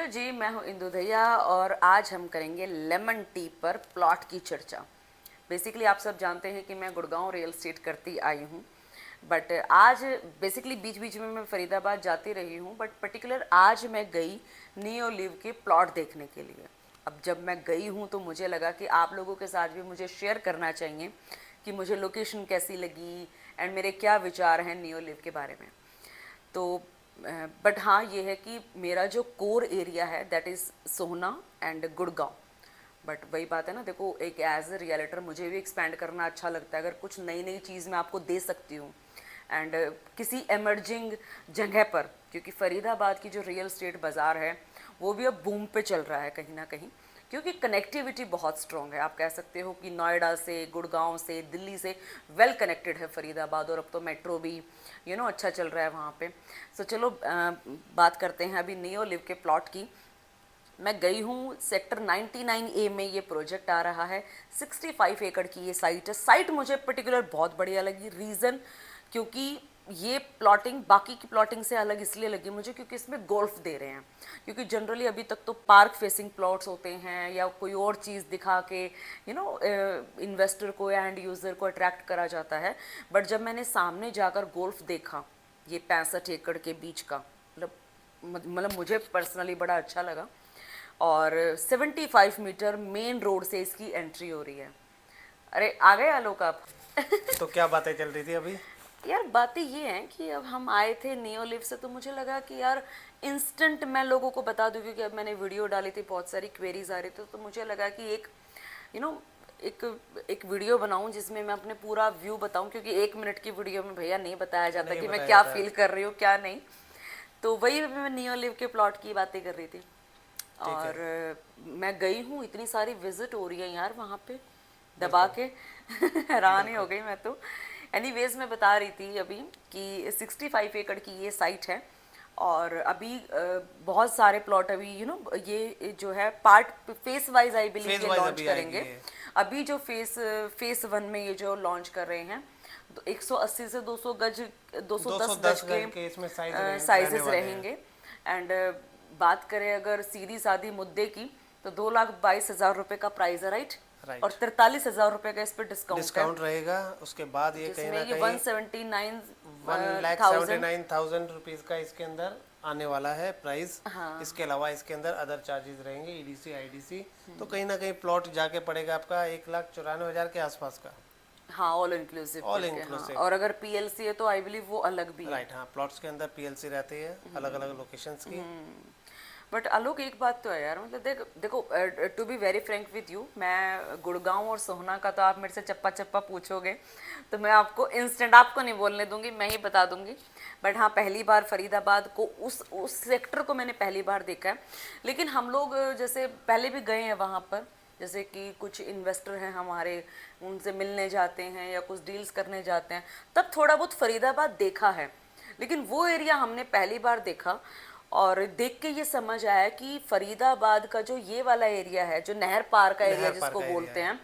Hello जी, मैं हूँ इंदु दहिया और आज हम करेंगे लेमन टी पर प्लॉट की चर्चा। बेसिकली आप सब जानते हैं कि मैं गुड़गांव रियल एस्टेट करती आई हूँ, बट आज बेसिकली बीच बीच में मैं फरीदाबाद जाती रही हूँ, बट पर्टिकुलर आज मैं गई नियो लिव के प्लॉट देखने के लिए। अब जब मैं गई हूँ तो मुझे लगा कि आप लोगों के साथ भी मुझे शेयर करना चाहिए कि मुझे लोकेशन कैसी लगी एंड मेरे क्या विचार हैं नियो लिव के बारे में। तो बट हाँ, ये है कि मेरा जो कोर एरिया है that is Sohna and Gurgaon. But वही बात है ना, देखो एक एज ए रियलिटर मुझे भी एक्सपैंड करना अच्छा लगता है। अगर कुछ नई नई चीज़ मैं आपको दे सकती हूँ एंड किसी एमर्जिंग जगह पर, क्योंकि फरीदाबाद की जो रियल स्टेट बाज़ार है वो भी अब बूम पे चल रहा है कहीं ना कहीं, क्योंकि कनेक्टिविटी बहुत स्ट्रॉन्ग है। आप कह सकते हो कि नोएडा से, गुड़गांव से, दिल्ली से वेल कनेक्टेड है फरीदाबाद, और अब तो मेट्रो भी अच्छा चल रहा है वहाँ पे। सो चलो बात करते हैं अभी नियो लिव के प्लॉट की। मैं गई हूँ सेक्टर 99A में, ये प्रोजेक्ट आ रहा है। 65 एकड़ की ये साइट है। साइट मुझे पर्टिकुलर बहुत बढ़िया लगी। रीज़न क्योंकि ये प्लॉटिंग बाकी की प्लॉटिंग से अलग इसलिए लगी मुझे क्योंकि इसमें गोल्फ दे रहे हैं। क्योंकि जनरली अभी तक तो पार्क फेसिंग प्लॉट्स होते हैं या कोई और चीज़ दिखा के इन्वेस्टर को या एंड यूज़र को अट्रैक्ट करा जाता है। बट जब मैंने सामने जाकर गोल्फ देखा, ये 65 एकड़ के बीच का, मतलब मुझे पर्सनली बड़ा अच्छा लगा। और 75 मीटर मेन रोड से इसकी एंट्री हो रही है। अरे आ गए आलोक आप? तो क्या बातें चल रही थी अभी? यार बातें ये हैं कि अब हम आए थे नियो लिव से, तो मुझे लगा कि यार इंस्टेंट मैं लोगों को बता दूँ, क्योंकि अब मैंने वीडियो डाली थी, बहुत सारी क्वेरीज आ रही थी, तो मुझे लगा कि एक यू नो एक एक वीडियो बनाऊं जिसमें मैं अपने पूरा व्यू बताऊं, क्योंकि 1 मिनट की वीडियो में भैया नहीं बताया जाता नहीं कि मैं बताया क्या जाता है। फील कर रही हूँ क्या नहीं। तो वही मैं नियो लिव के प्लॉट की बातें कर रही थी। ठीक है। और मैं गई हूँ, इतनी सारी विजिट हो रही है यार वहाँ पे दबा बिल्कुल। के हैरान ही हो बिल्कुल। गई मैं तो। एनीवेज मैं बता रही थी अभी कि 65 एकड़ की ये साइट है। और अभी बहुत सारे प्लॉट अभी ये जो है part face wise I believe phase ये वाइज लॉन्च अभी आएगी करेंगे। ये। अभी जो फेस 1 में ये जो लॉन्च कर रहे हैं, तो 180 से 200 गज, 210 गज 210 के गज के इसमें साइज रहने साइजेस वाले हैं। रहेंगे। एंड बात करें अगर सीधी सादी मुद्दे की, तो 2,22,000 रुपये का प्राइस है, राइट? और राइट। 43,000 रुपये का इस पर डिस्काउंट है, डिस्काउंट रहेगा उसके बाद ये कहीं जिसमें ना ये कहीं 179,000। 1,79,000 रुपीज़ का इसके अंदर आने वाला है प्राइस। हाँ इसके अलावा इसके अंदर अदर चार्जेस रहेंगे, ईडीसी आईडीसी। तो कहीं ना कहीं प्लॉट जाके पड़ेगा आपका 1,94,000 के आसपास का, हाँ, ऑल इंक्लूसिव ऑल करके। हाँ, इंक्लूसिव। और अगर पीएलसी है तो आई बिलीव वो अलग भी है। राइट, हाँ, प्लॉट्स के अंदर पीएलसी रहती है अलग अलग लोकेशंस की। बट आलोक एक बात तो है यार, मतलब देखो to be very frank with you, मैं गुड़गांव और सोहना का तो आप मेरे से चप्पा चप्पा पूछोगे तो मैं आपको इंस्टेंट आपको नहीं बोलने दूंगी, मैं ही बता दूंगी। बट हाँ, पहली बार फरीदाबाद को उस सेक्टर को मैंने पहली बार देखा है। लेकिन हम लोग जैसे पहले भी गए हैं वहाँ पर, जैसे कि कुछ इन्वेस्टर हैं हमारे, उनसे मिलने जाते हैं या कुछ डील्स करने जाते हैं, तब थोड़ा बहुत फरीदाबाद देखा है। लेकिन वो एरिया हमने पहली बार देखा, और देख के ये समझ आया कि फरीदाबाद का जो ये वाला एरिया है, जो नहर पार का एरिया नहर पार जिसको का एरिया बोलते है। हैं,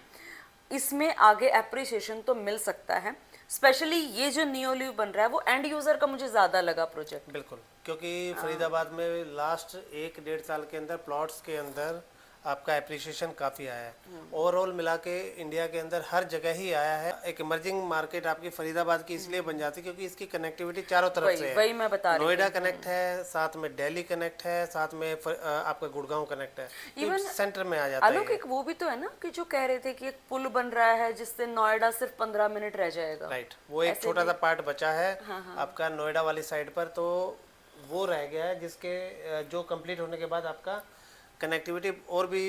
इसमें आगे अप्रिसिएशन तो मिल सकता है। स्पेशली ये जो नियो लिव बन रहा है वो एंड यूजर का मुझे ज़्यादा लगा प्रोजेक्ट। बिल्कुल, क्योंकि फरीदाबाद में लास्ट 1 डेढ़ साल के अंदर प्लॉट्स के अंदर आपका एप्रिसिएशन काफ़ी आया है। ओवरऑल मिला के इंडिया के अंदर हर जगह ही आया है। एक इमर्जिंग मार्केट आपकी फरीदाबाद की इसलिए बन जाती है क्योंकि इसकी कनेक्टिविटी चारों तरफ से वही है। वही मैं बता रही नोएडा थी। कनेक्ट है, साथ में दिल्ली कनेक्ट है, साथ में आपका गुड़गांव कनेक्ट है, तो इवन सेंटर में आ जाता है आलोक ये। एक वो भी तो है ना कि जो कह रहे थे कि एक पुल बन रहा है जिससे नोएडा सिर्फ 15 मिनट रह जाएगा। राइट, वो एक ऐसे छोटा भी। सा पार्ट बचा है हाँ। आपका नोएडा वाली साइड पर, तो वो रह गया है जिसके जो कंप्लीट होने के बाद आपका कनेक्टिविटी और भी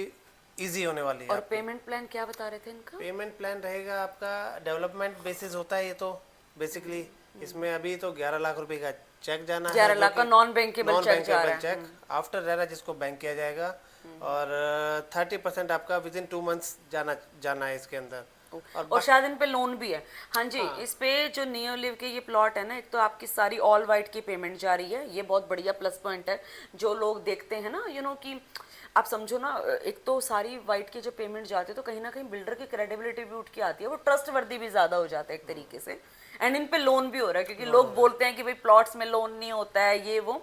इजी होने वाली है और आपकी। पेमेंट प्लान क्या बता रहे थे इनका? पेमेंट प्लान रहेगा आपका डेवलपमेंट बेसिस होता है ये तो बेसिकली। इसमें अभी तो 11 लाख रुपए का चेक जाना है, 11 जो लाख का कि नॉन बैंकेबल नॉन चेक जा रहा बैंकेबल है। चेक आफ्टर रेरा जिसको बैंक किया जाएगा। और 30% आपका विद इन 2 मंथ्स जाना है इसके अंदर। और शायद इन पे लोन भी है। हाँ जी, हाँ, इस पे जो नियो लिव के ये प्लॉट है ना, एक तो आपकी सारी ऑल वाइट की पेमेंट जा रही है, ये बहुत बढ़िया प्लस पॉइंट है। जो लोग देखते हैं ना कि आप समझो ना, एक तो सारी वाइट की जो पेमेंट जाती है तो कहीं ना कहीं बिल्डर की क्रेडिबिलिटी भी उठ के आती है, वो ट्रस्ट वर्दी भी ज़्यादा हो जाता है एक तरीके से। एंड इन पे लोन भी हो रहा है, क्योंकि लोग बोलते हैं कि भाई प्लॉट्स में लोन नहीं होता है ये वो।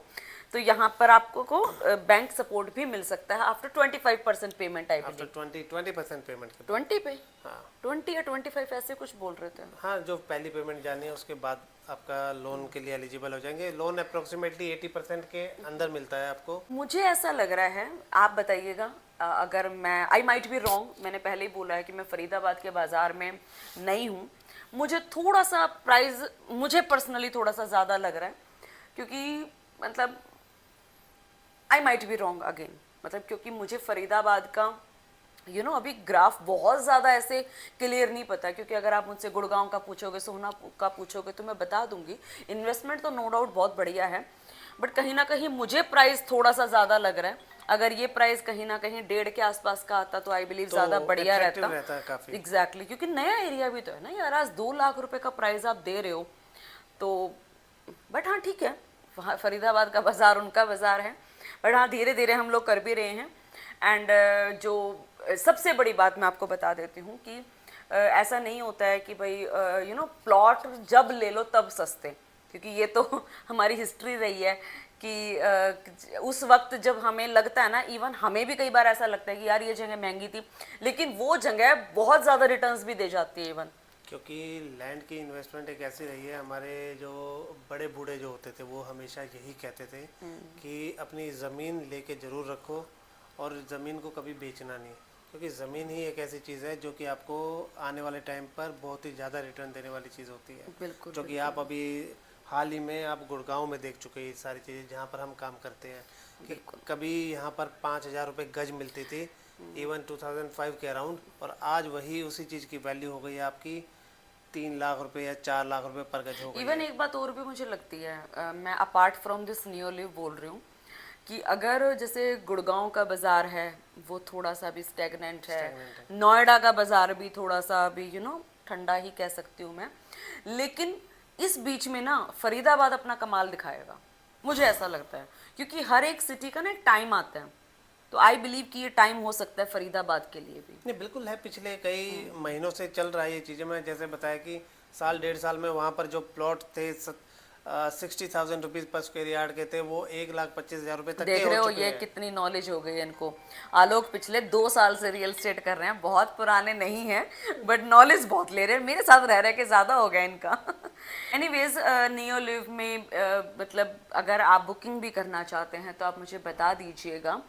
तो यहाँ पर आपको को बैंक सपोर्ट भी मिल सकता है आफ्टर 25% पेमेंट आई आफ्टर बिलीव। 20% पेमेंट के 20 पे हाँ 20 या 25 ऐसे कुछ बोल रहे थे। हाँ, जो पहली पेमेंट जानी है उसके बाद आपका लोन के लिए एलिजिबल हो जाएंगे। लोन अप्रोक्सीमेटली 80% के अंदर मिलता है आपको। मुझे ऐसा लग रहा है, आप बताइएगा अगर मैं, आई माइट बी रॉन्ग, मैंने पहले ही बोला है कि मैं फरीदाबाद के बाज़ार में नई हूँ, मुझे थोड़ा सा प्राइस मुझे पर्सनली थोड़ा सा ज़्यादा लग रहा है, क्योंकि मतलब I might be wrong again, मतलब क्योंकि मुझे फरीदाबाद का अभी ग्राफ बहुत ज़्यादा ऐसे क्लियर नहीं पता, क्योंकि अगर आप मुझसे गुड़गांव का पूछोगे, सोहना का पूछोगे तो मैं बता दूंगी। इन्वेस्टमेंट तो नो डाउट बहुत बढ़िया है, बट कहीं ना कहीं मुझे प्राइस थोड़ा सा ज़्यादा लग रहा है। अगर ये प्राइस कहीं ना कहीं 1.5 के आसपास का आता तो आई बिलीव ज़्यादा बढ़िया attractive रहता है काफी। एग्जैक्टली, क्योंकि नया एरिया भी तो है ना यार, आज 2 लाख रुपए का प्राइस आप दे रहे हो तो, बट हाँ ठीक है, वहाँ फरीदाबाद का बाज़ार उनका बाज़ार है, बट हाँ धीरे धीरे हम लोग कर भी रहे हैं। एंड जो सबसे बड़ी बात मैं आपको बता देती हूँ कि ऐसा नहीं होता है कि भाई प्लॉट जब ले लो तब सस्ते, क्योंकि ये तो हमारी हिस्ट्री रही है कि उस वक्त जब हमें लगता है ना, इवन हमें भी कई बार ऐसा लगता है कि यार ये जगह महंगी थी, लेकिन वो जगह बहुत ज़्यादा रिटर्न्स भी दे जाती है इवन। क्योंकि लैंड की इन्वेस्टमेंट एक ऐसी रही है, हमारे जो बड़े बूढ़े जो होते थे वो हमेशा यही कहते थे कि अपनी ज़मीन लेके ज़रूर रखो और ज़मीन को कभी बेचना नहीं, क्योंकि ज़मीन ही एक ऐसी चीज़ है जो कि आपको आने वाले टाइम पर बहुत ही ज़्यादा रिटर्न देने वाली चीज़ होती है। बिल्कुल जो कि आप अभी हाल ही में आप गुड़गांव में देख चुके हैं ये सारी चीज़ें, जहाँ पर हम काम करते हैं कि कभी यहाँ पर 5,000 रुपये गज मिलती थी इवन 2005 के अराउंड, और आज वही उसी चीज़ की वैल्यू हो गई है आपकी 3 लाख रुपए या 4 लाख रुपए पर गज हो गई इवन है। एक बात और भी मुझे लगती है, मैं apart from this neo live बोल रही हूँ कि अगर जैसे गुड़गांव का बाजार है वो थोड़ा सा भी स्टेगनेंट है, नोएडा का बाजार भी थोड़ा सा अभी ठंडा ही कह सकती हूँ मैं, लेकिन इस बीच में ना फरीदाबाद अपना कमाल दिखाएगा, मुझे ऐसा लगता है, क्योंकि हर एक सिटी का ना एक टाइम आता है, तो आई बिलीव कि ये टाइम हो सकता है फरीदाबाद के लिए भी। नहीं बिल्कुल है, पिछले कई महीनों से चल रहा है ये चीज़ें। मैं जैसे बताया कि साल 1.5 साल में वहाँ पर जो प्लॉट थे 60,000 रुपीज़ पर स्क्वायर यार्ड के थे, वो 1,25,000 रुपये तक देख के रहे हो हो चुके ये हैं। कितनी नॉलेज हो गई है इनको। आलोक पिछले 2 साल से रियल एस्टेट कर रहे हैं, बहुत पुराने नहीं हैं, बट नॉलेज बहुत ले रहे हैं, मेरे साथ रह रहे के ज़्यादा हो गया इनका। एनीवेज नियो लिव में मतलब अगर आप बुकिंग भी करना चाहते हैं तो आप मुझे बता दीजिएगा।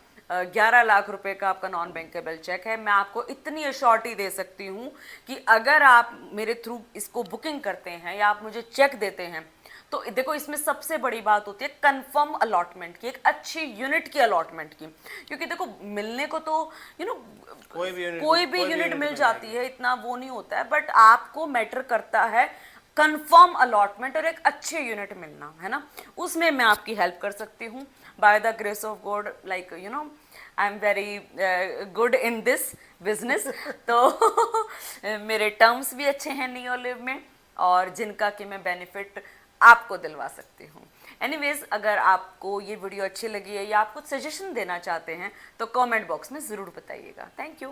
11 लाख रुपए का आपका नॉन बैंकेबल चेक है। मैं आपको इतनी अश्योरिटी दे सकती हूँ कि अगर आप मेरे थ्रू इसको बुकिंग करते हैं या आप मुझे चेक देते हैं, तो देखो इसमें सबसे बड़ी बात होती है कंफर्म अलॉटमेंट की, एक अच्छी यूनिट की अलॉटमेंट की, क्योंकि देखो मिलने को तो कोई भी यूनिट मिल जाती है, इतना वो नहीं होता है, बट आपको मैटर करता है कंफर्म अलॉटमेंट और एक अच्छे यूनिट मिलना, है ना। उसमें मैं आपकी हेल्प कर सकती हूँ by the grace of God, like I am very good in this business. तो मेरे टर्म्स भी अच्छे हैं नियो लिव में, और जिनका कि मैं बेनिफिट आपको दिलवा सकती हूँ। एनीवेज अगर आपको ये वीडियो अच्छी लगी है या आप कुछ सजेशन देना चाहते हैं तो कमेंट बॉक्स में ज़रूर बताइएगा। Thank you.